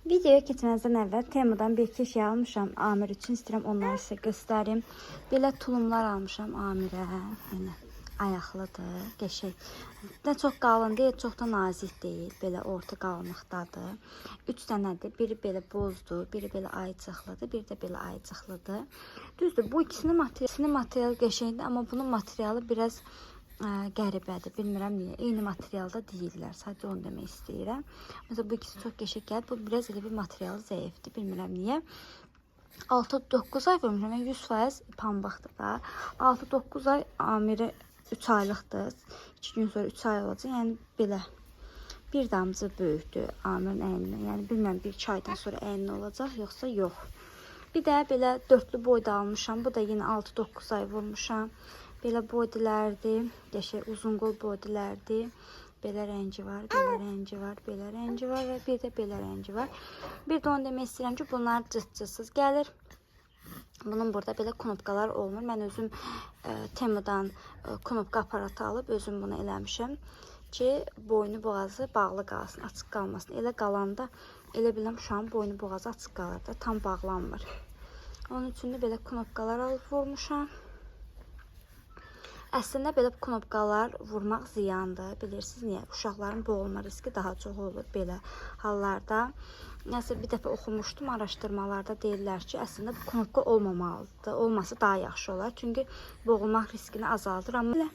Videoya keçməzdən əvvəl Temudan bir-iki şey almışam Amir üçün. İstəyirəm onları sizə göstərim. Belə tulumlar almışam Amirə. Yəni ayaqlıdır, qəşəng. Nə çox qalın deyil, çox da nazik deyil. Belə orta qalınlıqdadır. 3 dənədir. Biri belə bozdur, biri belə ayıcıqlıdır, biri də belə ayıcıqlıdır. Düzdür, bu ikisinin materialı qəşəngdir, amma bunun materialı biraz qəribədir. Bilmirəm niyə. Eyni materialda deyirlər. Sadəcə onu demək istəyirəm. Məsələn, bu ikisi çox qəşəng gəlir. Bu biraz elə bir materialı zəifdir. Bilmirəm niyə. 6-9 ay vermişəm. Yəni 100% pambıqdır da. 6-9 ay Amiri 3 aylıqdır. 2 gün sonra 3 ay olacaq. Yəni belə bir damcı böyükdür Amirin əyninə. Yəni bilmirəm 1-2 aydan sonra əyninə olacaq, yoxsa yox. Bir də belə dörtlü boyda almışam. Bu da yenə 6-9 ay vurmuşam. Belə bodilərdir, qəşəng uzun qol bodilərdir. Belə rəngi var, belə rəngi var, belə rəngi var və bir də belə rəngi var. Bir də onu demək istəyirəm ki, bunlar cırt-cırtsız gəlir. Bunun burada belə knopkalar olmur. Mən özüm Temudan knopka aparatı alıb özüm bunu eləmişəm ki, boynu boğazı bağlı qalsın, açıq qalmasın. Elə qalanda elə biləm uşağın boynu boğazı açıq qalır da, tam bağlanmır. Onun üçün də belə knopkalar alıb vurmuşam. Əslində belə knopkalar vurmaq ziyandır. Bilirsiniz niyə? Uşaqların boğulma riski daha çox olur belə hallarda. Nəsə bir dəfə oxumuşdum, araşdırmalarda deyirlər ki, əslində bu knopka olmamalıdır. Olması daha yaxşı olar. Çünki boğulmaq riskini azaldır. Amma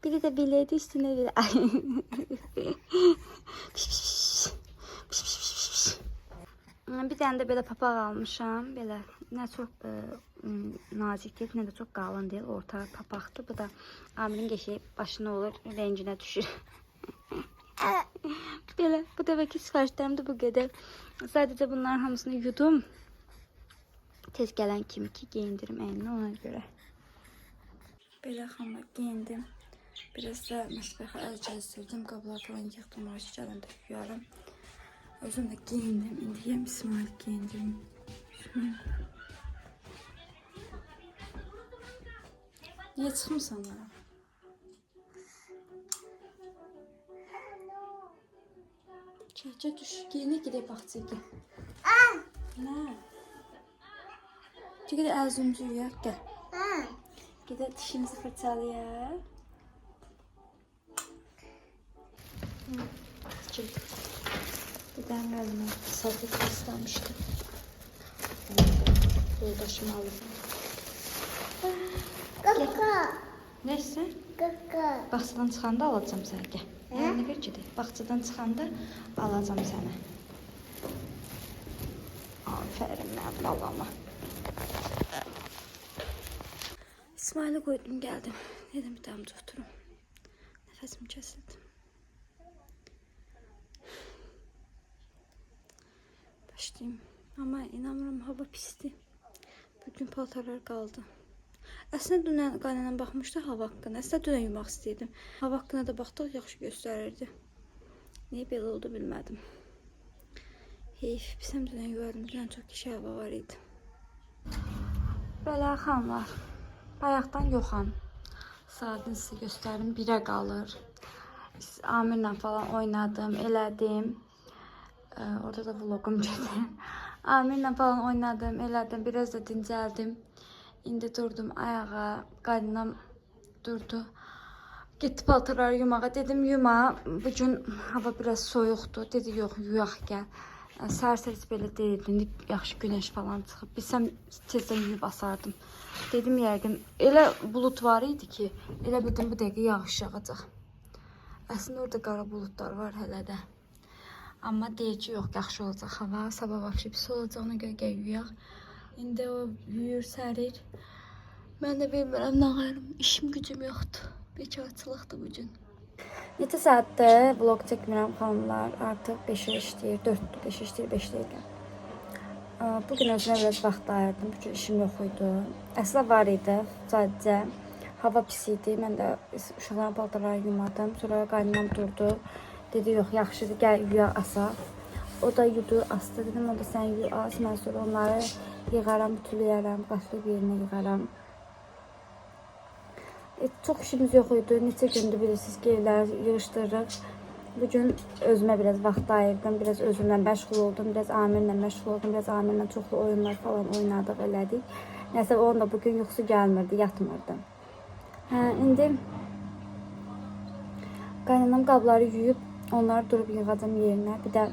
biri də biləydi üstünə belə. Bir dənə də belə papaq almışam. Belə nə çox nazik deyil, nə də çox qalın deyil. Orta papaqdır. Bu da Amirin qəşəng başına olur, rənginə düşür. Belə bu dəfəki sifarişlərim də bu qədər. Sadəcə bunların hamısını yudum. Tez gələn kimi ki geyindirim əyninə ona görə. Belə xanlar geyindim. Biraz da məsbəxə əl gəzdirdim. Qablar falan yıxdım. Orası gələndə yuyaram. Özüm də giyindim. İndiyəm İsmail giyindim. Niyə çıxmısan ya? Çəkə düş. Giyinə gedək baxçaya gel. Nə? Gedək əzümcü yuyaq gəl. Gedək dişimizi fırçalayaq. Bir tane elime salfet istemiştim. Yoldaşım aldım. Kaka. Neyse. Kaka. Bahçeden çıxanda alacağım səni. Gel. Ne bir gedək. Bahçeden çıxanda alacağım səni. Aferin mənim balama. İsmail'i koydum geldim. Dedim bir damcı oturum. Nefesim kesildi. Başlayayım. Ama inanmıram hava pisdi. Bugün paltarlar qaldı. Əslində dünən qaynanam baxmışdı hava haqqında. Əslində dünən yumaq istəyirdim. Hava haqqında da baxdıq yaxşı göstərirdi. Niyə belə oldu bilmədim. Heyf, pisəm dünən yuvardım. Dünən çox kişi hava var idi. Belə xanlar. Bayaqdan yoxam. Saatini sizə göstərim. 1-ə qalır. Amirlə falan oynadım, elədim. Orada da vlogum gedir. Amirlə falan oynadım, elədim. Biraz da dincəldim. İndi durdum ayağa. Qaynanam durdu. Getdi paltarları yumağa. Dedim yuma. Bugün hava biraz soyuqdur. Dedi yox yuyaq gəl. Səhər-səhər belə deyildi. İndi yaxşı günəş falan çıxıb. Bilsəm tezdən yuyub asardım. Dedim yəqin. Elə bulut var idi ki, elə bildim bu dəqiqə yağış yağacaq. Əslində orada qara buludlar var hələ də. Amma deyir ki, yox, yaxşı olacaq hava. Sabah vəbşi pis olacaq, ona görə gəl yuyaq. İndi o yuyur, sərir. Mən də bilmirəm, nə qayırım. İşim gücüm yoxdur. Bekarçılıqdır bugün. Neçə saatdır vlog çəkmirəm xanımlar. Artıq 5'ə işləyir, 4'dür, 5'ə işləyir, 5'dəykən. Bugün özümə biraz vaxt ayırdım. Bugün işim yox idi. Əslində var idi, sadəcə hava pis idi. Mən də uşaqların paltarları yumadım. Sonra qaynanam durdu. Dedi yox, yaxşıdır, gəl yuyaq asaq. O da yudu, asdı. Dedim, o da sən yuy as. Mən sonra onları yığaram, bütüləyərəm, qatlayıb yerinə yığaram. Çox işimiz yox idi. Neçə gündür bilirsiniz ki, evləri yığışdırırıq. Bugün özümə biraz vaxt ayırdım, biraz özümlə məşğul oldum, biraz Amirlə məşğul oldum, biraz Amirlə çoxlu oyunlar falan oynadıq, elədik. Nəsə onun da bugün yuxusu gəlmirdi, yatmırdı. İndi qaynanam qabları yuyub, onları durub yığacam yerinə. Bir də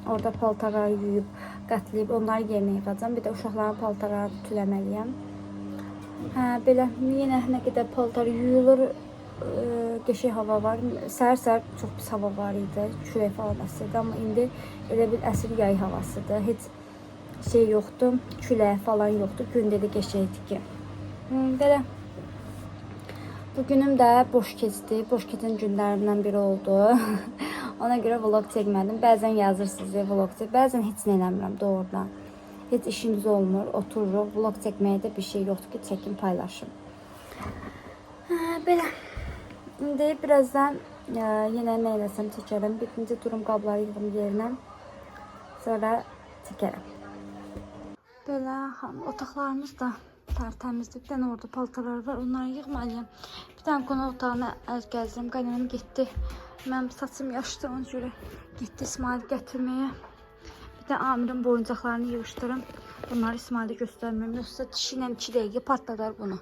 orada paltarları yuyub, qatlayıb onları yerinə yığacam. Bir də uşaqların paltarlarını ütüləməliyəm. Belə yenə nə qədər paltar yuyulur, qəşəng hava var. Səhər-səhər çox pis hava var idi, külək falan əsirdi. Amma indi elə bir əsir yay havasıdır. Heç şey yoxdur, külək falan yoxdur. Gündə də qəşəngdir ki. Belə bugünüm də boş keçdi. Boş keçən günlərimdən biri oldu. Ona görə vlog çəkmədim. Bəzən yazırsınız vlog çək, bəzən heç nə eləmirəm doğrudan. Heç işimiz olmur, otururuq. Vlog çəkməyə də bir şey yoxdur ki, çəkim, paylaşım. Belə. İndi birazdan yenə nə eləsəm çəkərəm. Birinci durum qabları yığım yerinə. Sonra çəkərəm. Belə otaqlarımız da tərtəmizdir. Bir dənə orada paltarlar var. Onları yığmalıyam. Bir dənə qonaq otağına əl gəzdim. Qaynanam getdi. Mənim saçım yaşdı. Ona görə getdi İsmail gətirməyə. Bir də Amirin boyuncaqlarını yığışdırım. Bunları İsmail'e göstərməm. Yoxsa dişi ilə 2 dəqiqə patladar bunu.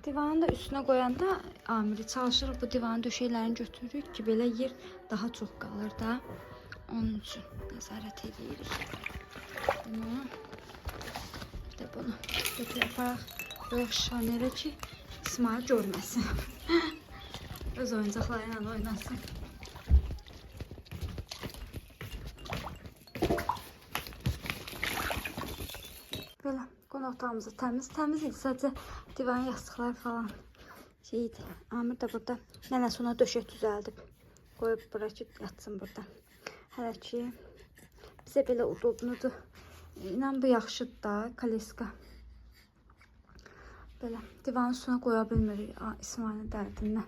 Divanın da üstünə qoyanda Amiri çalışırıq bu divanın döşəklərini götürürük ki, belə yer daha çox qalır da. Onun üçün nəzarət edirik. Bunu, bir də bunu götürüb aparaq, qoyaq şanerə ki, İsmail görməsin. Öz oyuncaqları ilə oynasın. Belə qonaq otağımızı təmiz idi. Sadəcə divan yastıqlar falan şeydi. Amir də burada nənəsi ona döşək düzəldib. Qoyub bura ki, yatsın burada. Hələ ki, bizə belə udobnudur. İnan bu yaxşıdır da, kaleska. Belə divanın üstünə qoya bilmirik İsmail'in dərdindən.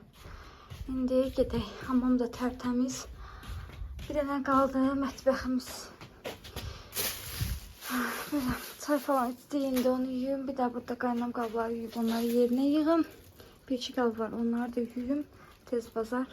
İndi gedək. Hamam da tərtəmiz. Bir dənə qaldı mətbəximiz. Belə çay falan içdi, indi onu yuyum. Bir də burada qaynam qabları yuyub, onları yerinə yığım. Bir iki qab var, onları da yuyum. Tez bazar.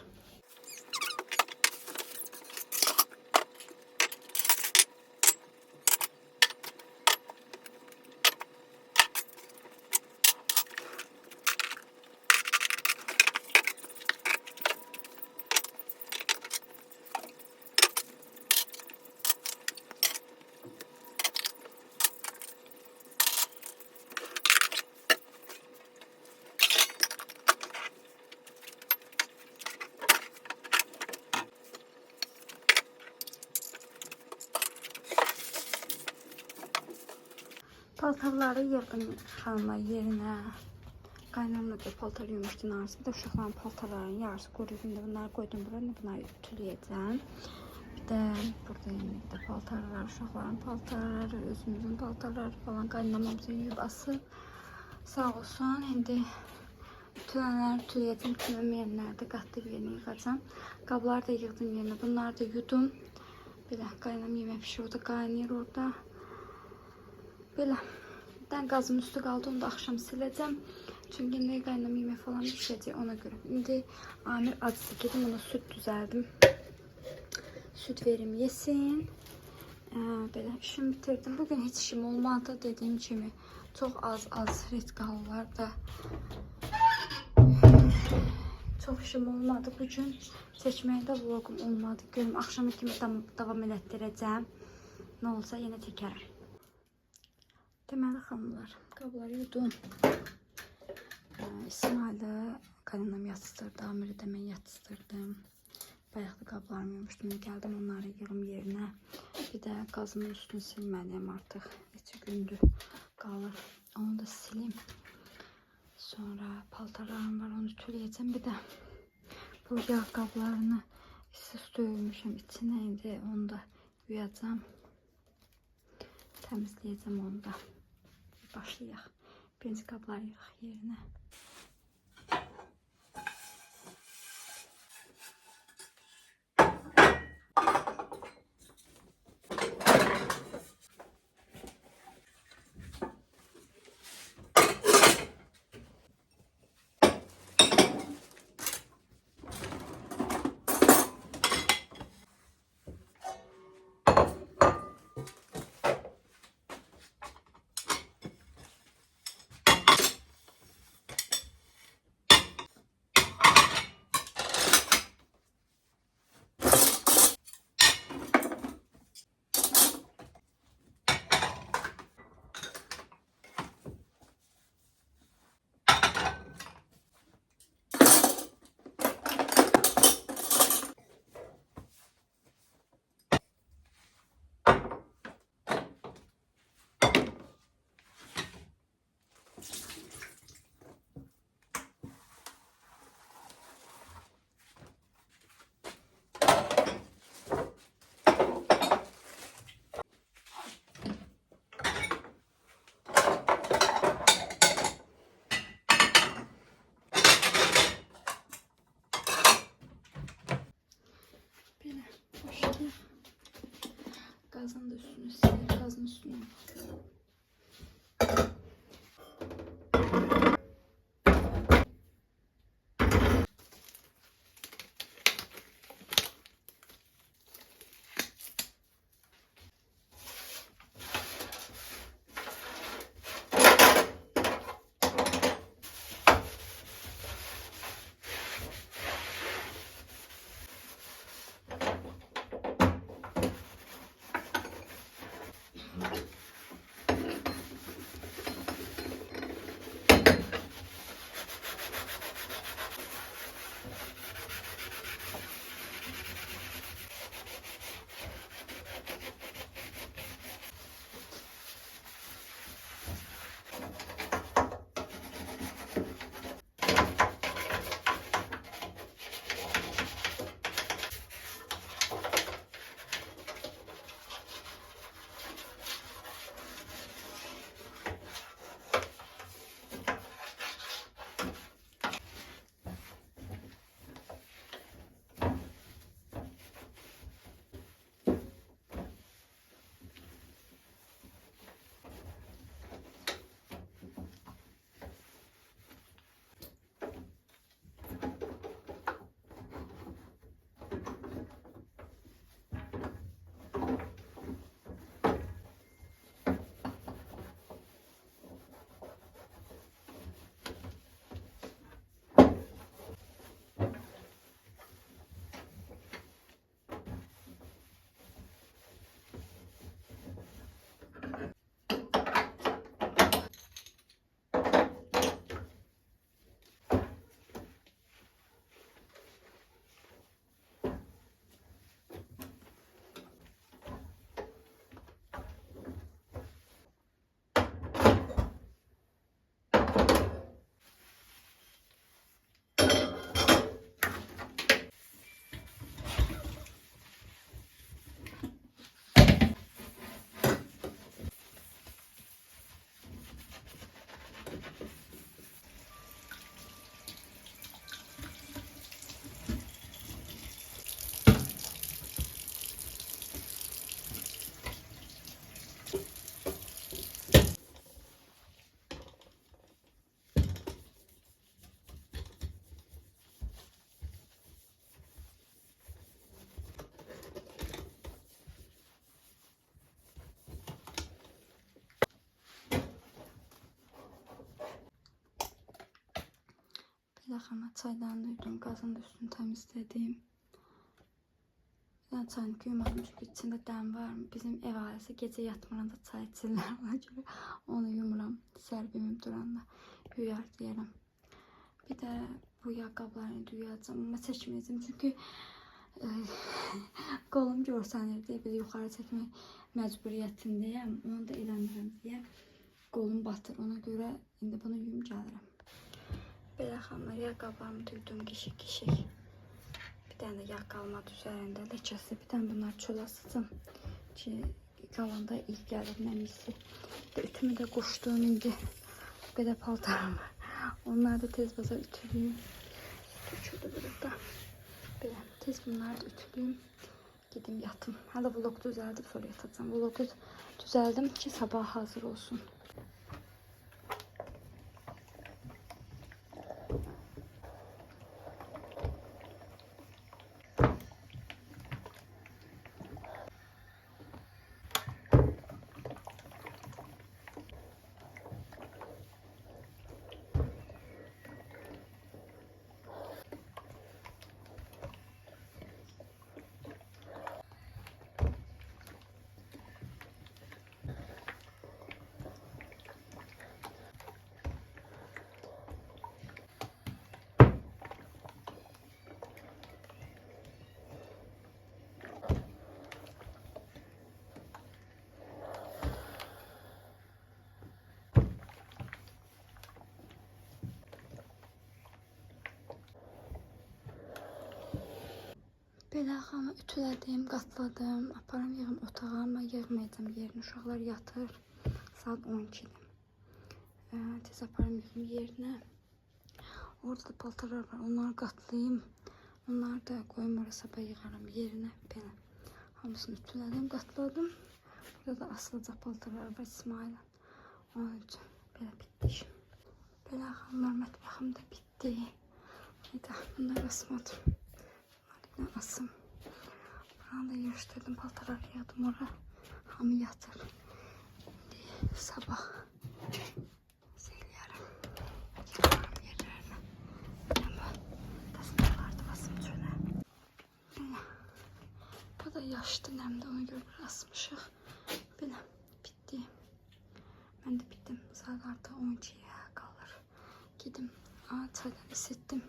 Paltarları yığdım xanımlar yerinə. Qaynamla da paltar yuymuşdu narısı. Bir də uşaqların paltarlarının yarısı quruyub. İndi bunları qoydum bura. Bunları ütüləyəcəm. Bir də burada yeni də paltarlar, uşaqların paltarları, özümüzün paltarları falan qaynamamızı yuyub asıb. Sağ olsun. İndi ütülənləri ütüləyəcəm. Ütülənməyənləri də qatıb yerinə yığacam. Qabları da yığdım yerinə. Bunları da yudum. Belə qaynam yemək pişir. O da qaynayır orada. Belə. Dən qazın üstü qaldı. Onu da axşam siləcəm. Çünki indi qaynam yemək falan pişirəcək ona görə. İndi Amir acısı gedim. Ona süt düzəldim. Süt verim yesin. Belə işimi bitirdim. Bugün heç işim olmadı. Dediyim kimi çox az riskal var da. Çox işim olmadı. Bugün çəkməkdə vlogum olmadı. Görüm axşama kimi davam elətdirəcəm. Nə olsa yenə çəkərəm. Deməli xanımlar, qabları yudum. İsmail'de qaynanam yatsıdırdı, Amiri də mən yatsıdırdım. Bayaqda qablarımı yummuşdum, gəldim onları yığım yerinə. Bir də qazımın üstünü silməliyəm artıq. Neçə gündür qalır. Onu da silim. Sonra paltarlarım var, onu ütüləyəcəm. Bir də bu yağ qablarını siz dövmüşəm içinə. İndi onu da yuyacam. Təmizləyəcəm onu da. Başlayaq. Birinci qabları yığaq yerinə. ki gazın da üstünü silir. Gazın üstüne. Yaxama çaydan duydum, gazın da üstünü temizledim. Ben çayını yumadım çünkü içinde dem var mı? Bizim ev ailesi gece yatmadan da çay içirler. Ona göre onu yumuram. Sərbimim duranda yuyar deyirəm. Bir də bu ayaqqabılarını duyacağım ama çəkməyəcəm çünkü qolum görsənir deyə bir yuxarı çəkmək məcburiyyətindəyəm. Onu da eləmirəm deyə qolum batır. Ona görə indi bunu yuyum gəlirəm. Belə xanlar, ayaqqabılarımı duydum kişik. Bir tane yağ kalmadı üzerinde leçesi. Bir tane bunlar çölə asacağım ki kalanda ilk gəlir nəmisi. Ütümü də qoşdum indi. Bu qədər paltarım var. Onları da tez baza ütülüyüm. Ütüldü burada. Belə tez bunları da ütülüyüm. Gidim yatım. Hala vlogu düzəldim, sonra yatacağım. Vlogu düzəldim ki sabah hazır olsun. Belə xanı ütülədim, qatladım, aparım yığım otağa, amma yığmayacağım yerini. Uşaqlar yatır, saat 12-dir. Tez aparım yığım yerinə. Orada da paltarlar var, onları qatlayayım. Onları da qoyum oraya sabah yığarım yerinə. Belə Hamısını ütülədim, qatladım. Burada da asılacaq paltarlar var İsmail'in. Onun üçün belə bitdi işim. Belə xanımlar, mətbəxim də bitdi. Hayda, bunları asmadım. Bunları yine asım. Buranı da yığışdırdım, paltarları yığdım oraya. Hamı yatır. İndi sabah seyləyərəm. Yığarım yerlərini. Amma dəstələrdi basım çölə. Belə. Bu da yaşdı nəmdə, ona görə bir asmışıq. Belə bitdi. Mən də bitdim. Saat artıq 12'ye qalır. Gedim. Çaydan isitdim.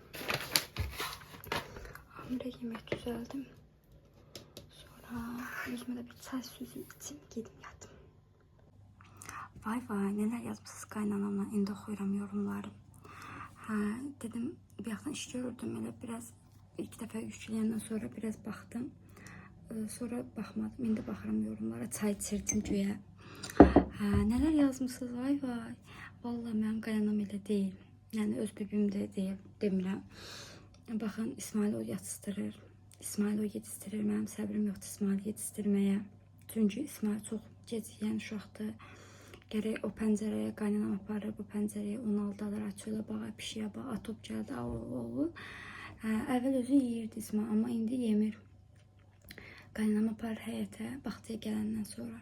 Amirə yemək düzəldim. Sonra özümə də bir çay süzüm içim. Gedim yatım. Vay vay, neler yazmışsınız kaynanamla. İndi oxuyuram yorumları. Dedim bir yaxdan iş gördüm. Elə biraz ilk dəfə yükləyəndən sonra biraz baxdım. Sonra baxmadım. İndi baxıram yorumlara. Çay içirdim güya. Neler yazmışsınız, vay vay. Vallahi mənim qaynanam elə deyil. Yəni öz bibim də deyil, demirəm. Baxın, İsmail o yatışdırır. İsmail o yetişdirir. Mənim səbrim yoxdur İsmail yetişdirməyə. Çünki İsmail çox gec yeyən uşaqdır. Gərək o pəncərəyə qaynanam aparır, bu pəncərəyə 16 alır, açıyorlar, bağa pişiyə, bağa top gəldi, o. Əvvəl özü yeyirdi İsmail, amma indi yemir. Qaynanam aparır həyətə, bağçaya gələndən sonra.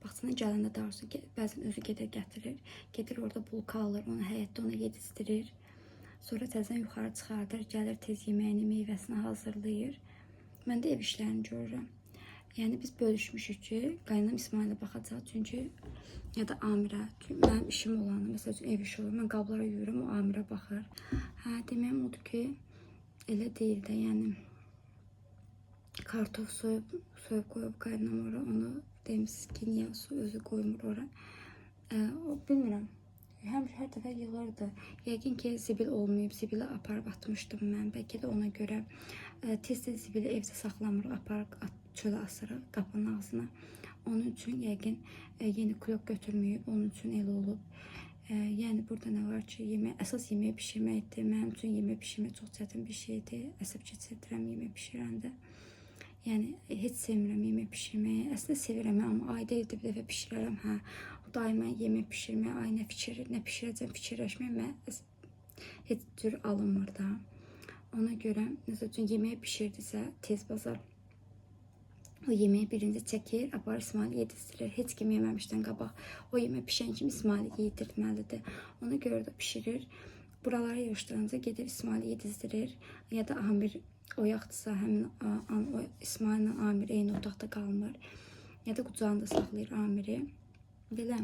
Bağçana gələndə doğrusu bəzən özü gedir, gətirir. Gedir orada bulka alır, onu həyətdə ona yedizdirir. Sonra təzən yuxarı çıxardır, gəlir tez yeməyini, meyvəsini hazırlayır. Mən də ev işlərini görürəm. Yəni biz bölüşmüşük ki, qaynanam İsmailə baxacaq, çünki ya da Amirə. Çünki mənim işim olanı, məsəl üçün ev işi olur, mən qablara yuyuram, o Amirə baxır. Deməyim odur ki, elə deyil də, yəni kartof soyub qoyub qaynanam ora, onu demişsiniz ki, niyə özü qoymur ora. O bilmirəm. Hər dəfə yığırdı. Yəqin ki, zibil olmayıb, zibili aparıb atmışdım mən. Bəlkə də ona görə tez-tez zibili evdə saxlamır, aparıb çölə asırıq qapının ağzına. Onun üçün yəqin yeni klok götürməyib, onun üçün elə olub. Yəni burada nə var ki, əsas yemək pişirməkdir. Mənim üçün yemək pişirmək çox çətin bir şeydir. Əsəb keçirdirəm yemək pişirəndə. Yəni heç sevmirəm yemək pişirməyi. Əslində sevirəm, amma ayda evdə bir dəfə pişirərəm. Daima yemək pişirməyə, ay nə pişirəcəm, fikirləşmək mən heç cür alınmır da. Ona görə məsəl üçün yemək pişirdisə tez bazar o yeməyi birinci çəkir, apar İsmail yedizdirir. Heç kim yeməmişdən qabaq o yemək pişən kimi İsmail yedirməlidir. Ona görə də pişirir. Buralara yığışdırınca gedir İsmail yedizdirir. Ya da Amir oyaqdırsa həmin an o İsmaillə Amir eyni otaqda qalmır. Ya da qucağında saxlayır Amiri. Belə.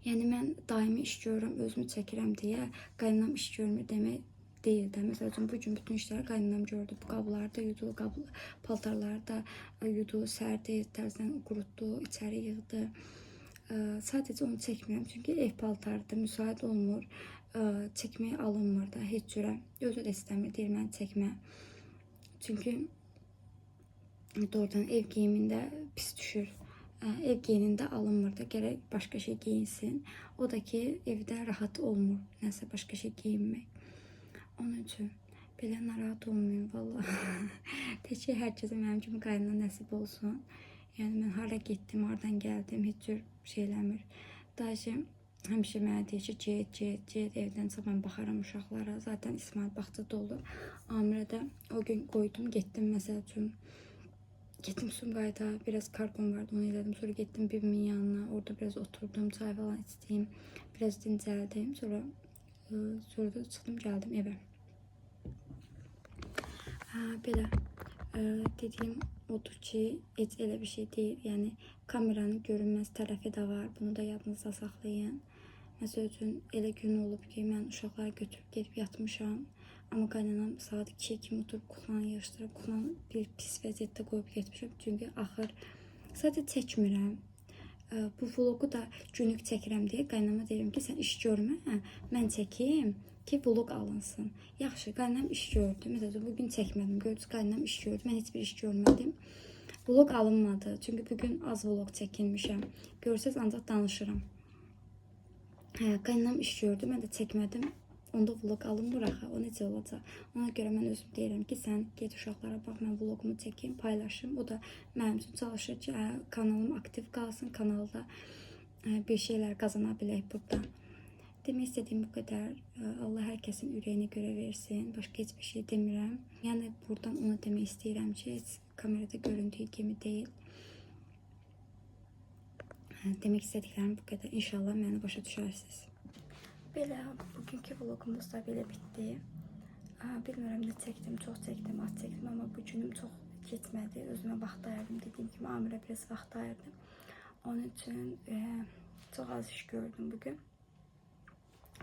Yəni mən daimi iş görürəm, özümü çəkirəm deyə qaynanam iş görmür demək deyil də. Məsəl üçün bugün bütün işləri qaynanam gördü. Bu qabları da yudu, paltarları da yudu, sərdi, tərzdən qurutdu, içəri yığdı. Sadəcə onu çəkmirəm çünki ev paltarıdır, müsait olmur. Çəkməyə alınmır da heç cürə. Özü də istəmir, deyir mən çəkmə. Çünki doğrudan ev geyimində pis düşür. Ev geyinində alınmır da, gərək başqa şey geyinsin. O da ki, evdə rahat olmur, nəsə başqa şey geyinmək. Onun üçün belə narahat olmayın, vallahi. Təki hər kəsə mənim kimi qaynana nəsib olsun. Yəni mən hara getdim, haradan gəldim, heç cür şeyləmir. Dayıcı həmişə mənə deyir ki, get evdən mən baxaram uşaqlara. Zaten İsmail bağçada olur. Amirə də o gün qoydum, getdim məsəl üçün. Getdim Sumqayıta, biraz karton vardı, onu elədim. Sonra getdim bibimin yanına, orada biraz oturdum, çay falan içdim, biraz dincəldim. Sonra da çıxdım, gəldim evə. Belə dediyim odur ki, heç elə bir şey deyil. Yəni kameranın görünməz tərəfi də var. Bunu da yadınızda saxlayın. Məsəl üçün elə gün olub ki, mən uşaqları götürüb gedib yatmışam. Amma qaynanam saat 2'ye kimi oturub kuxlanı yığışdırıb, kuxlanı bir pis vəziyyətdə qoyub getmişəm. Çünki axır sadəcə çəkmirəm. Bu vlogu da günlük çəkirəm deyə qaynama deyirəm ki, sən iş görmə, mən çəkim ki, vlog alınsın. Yaxşı, qaynam iş gördü. Məsələn, bugün çəkmədim. Gördünüz, qaynam iş gördü. Mən heç bir iş görmədim. Vlog alınmadı. Çünki bugün az vlog çəkilmişəm. Görsəz ancaq danışıram. Qaynam iş gördü. Mən də çəkmədim. onda vlog alınmır axı. O necə olacaq? Ona görə mən özüm deyirəm ki, sən get uşaqlara bax, mən vlogumu çəkeyim, paylaşım. O da mənim üçün çalışır ki, kanalım aktiv qalsın, kanalda bir şeyler qazana bilək buradan. Demək istədiyim bu qədər. Allah hər kəsin ürəyinə görə versin. Başqa heç bir şey demirəm. Yəni buradan ona demək istəyirəm ki, heç kamerada göründüyü kimi deyil. Demək istədiklərim bu qədər. İnşallah məni başa düşərsiniz. Belə bugünkü vlogumuz da belə bitdi. Bilmirəm nə çəkdim, çox çəkdim, az çəkdim, amma bu günüm çox getmədi. Özümə vaxt ayırdım. Dediyim kimi Amirə biraz vaxt ayırdım. Onun üçün çok az iş gördüm bugün.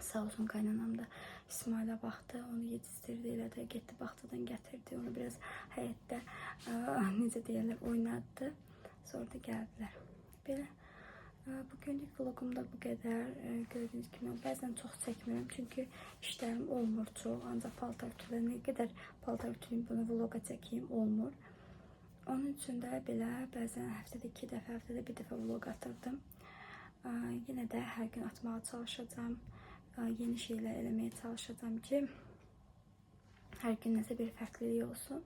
Sağ olsun qaynanam da İsmail'e baktı, onu yetiştirdi, elə də getdi bağçadan gətirdi, onu biraz həyətdə necə deyirlər oynadı. Sonra da gəldilər. Belə bugünlük vlogumda bu qədər. Gördüğünüz kimi bəzən çox çəkmirəm çünkü işlərim olmur çox, ancaq paltar ütülə nə qədər paltar ütüləyim bunu vloga çəkeyim olmur. Onun üçün də belə bəzən həftədə 2 dəfə, həftədə 1 dəfə vlog atırdım. Yine də hər gün atmağa çalışacağım. Yeni şeyler eləməyə çalışacağım ki, hər gün nəsə bir fərqlilik olsun.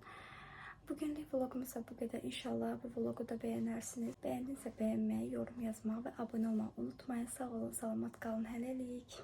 Bugünlük vlogumuz da bu qədər. İnşallah bu vlogu da bəyənərsiniz. Bəyəndinizsə bəyənməyi, yorum yazmağı və abunə olmağı unutmayın. Sağ olun, salamat qalın. Hələlik.